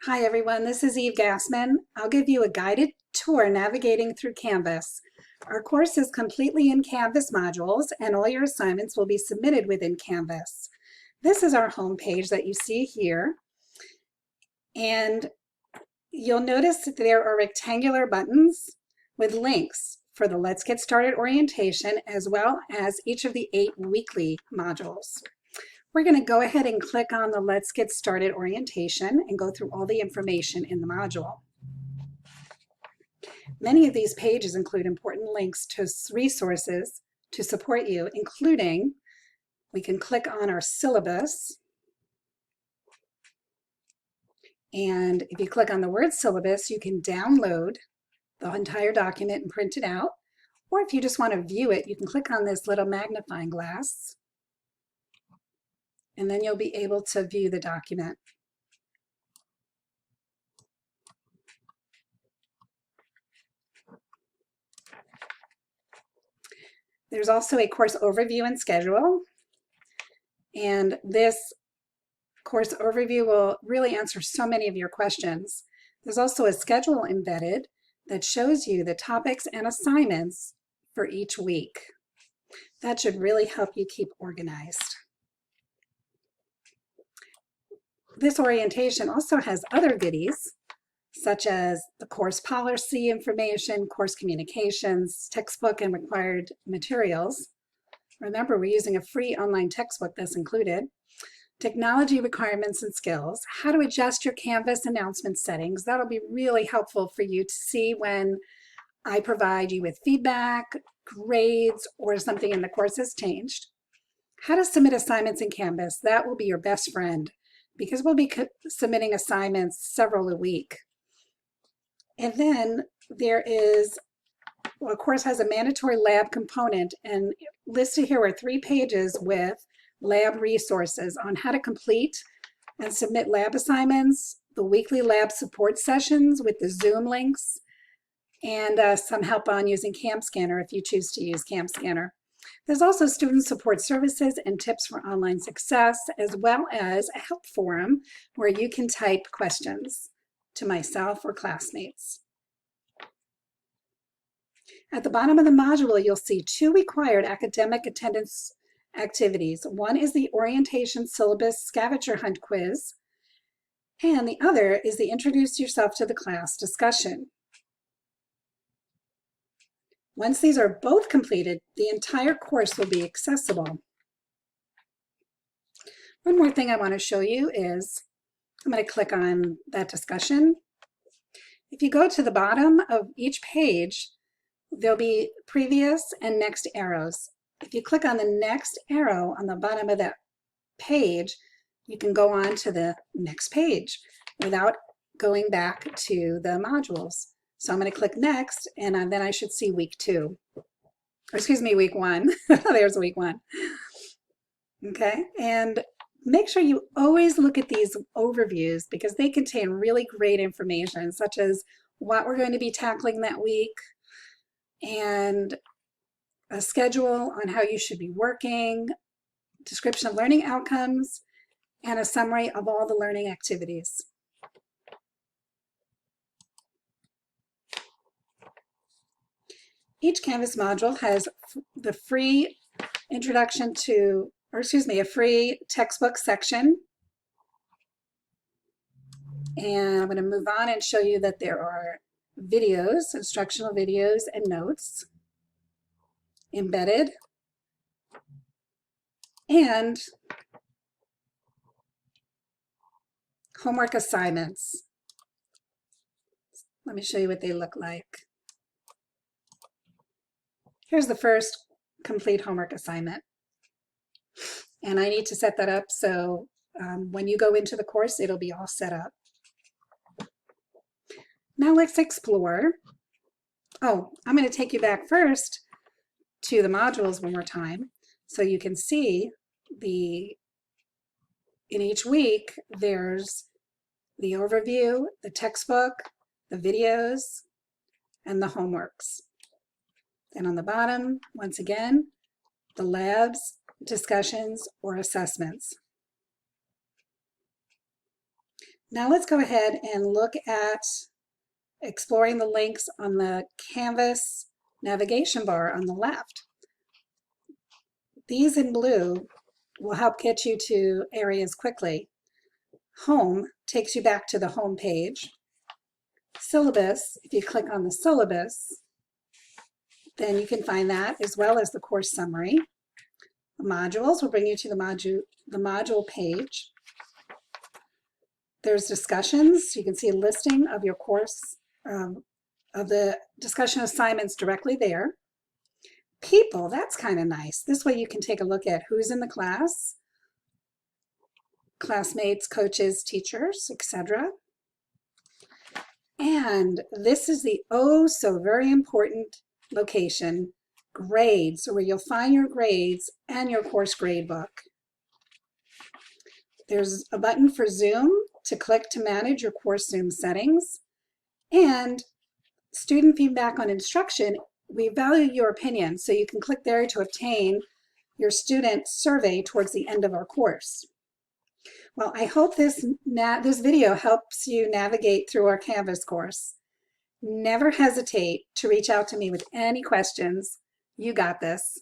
Hi everyone, this is Eve Gassman. I'll give you a guided tour navigating through Canvas. Our course is completely in Canvas modules and all your assignments will be submitted within Canvas. This is our home page that you see here, and you'll notice that there are rectangular buttons with links for the Let's Get Started orientation as well as each of the 8 weekly modules. We're going to go ahead and click on the Let's Get Started orientation and go through all the information in the module. Many of these pages include important links to resources to support you, including we can click on our syllabus. And if you click on the word syllabus, you can download the entire document and print it out. Or if you just want to view it, you can click on this little magnifying glass, and then you'll be able to view the document. There's also a course overview and schedule, and this course overview will really answer so many of your questions. There's also a schedule embedded that shows you the topics and assignments for each week. That should really help you keep organized. This orientation also has other goodies, such as the course policy information, course communications, textbook and required materials. Remember, we're using a free online textbook that's included. Technology requirements and skills, how to adjust your Canvas announcement settings. That'll be really helpful for you to see when I provide you with feedback, grades, or something in the course has changed. How to submit assignments in Canvas. That will be your best friend because we'll be submitting assignments several a week. And then there is, well, of course, has a mandatory lab component, and listed here are 3 pages with lab resources on how to complete and submit lab assignments, the weekly lab support sessions with the Zoom links, and some help on using CamScanner if you choose to use CamScanner. There's also student support services and tips for online success, as well as a help forum where you can type questions to myself or classmates. At the bottom of the module, you'll see 2 required academic attendance activities. One is the orientation syllabus scavenger hunt quiz, and the other is the introduce yourself to the class discussion. Once these are both completed, the entire course will be accessible. One more thing I want to show you is, I'm going to click on that discussion. If you go to the bottom of each page, there'll be previous and next arrows. If you click on the next arrow on the bottom of that page, you can go on to the next page without going back to the modules. So I'm going to click next, and then I should see week 2. Or excuse me, week 1. There's week 1. Okay, and make sure you always look at these overviews because they contain really great information, such as what we're going to be tackling that week, and a schedule on how you should be working, description of learning outcomes, and a summary of all the learning activities. Each Canvas module has the free introduction to, or excuse me, a free textbook section. And I'm going to move on and show you that there are videos, instructional videos and notes embedded, and homework assignments. Let me show you what they look like. Here's the first complete homework assignment. And I need to set that up so when you go into the course, it'll be all set up. Now let's explore. Oh, I'm going to take you back first to the modules one more time so you can see in each week there's the overview, the textbook, the videos, and the homeworks. And on the bottom, once again, the labs, discussions, or assessments. Now let's go ahead and look at exploring the links on the Canvas navigation bar on the left. These in blue will help get you to areas quickly. Home takes you back to the home page. Syllabus, if you click on the syllabus, then you can find that as well as the course summary. Modules will bring you to the module page. There's discussions. You can see a listing of your course, of the discussion assignments directly there. People, that's kind of nice. This way you can take a look at who's in the class, classmates, coaches, teachers, etc. And this is the oh so very important location, grades, where you'll find your grades and your course grade book. There's a button for Zoom to click to manage your course Zoom settings, and student feedback on instruction. We value your opinion, so you can click there to obtain your student survey towards the end of our course. Well, I hope this video helps you navigate through our Canvas course. Never hesitate to reach out to me with any questions. You got this.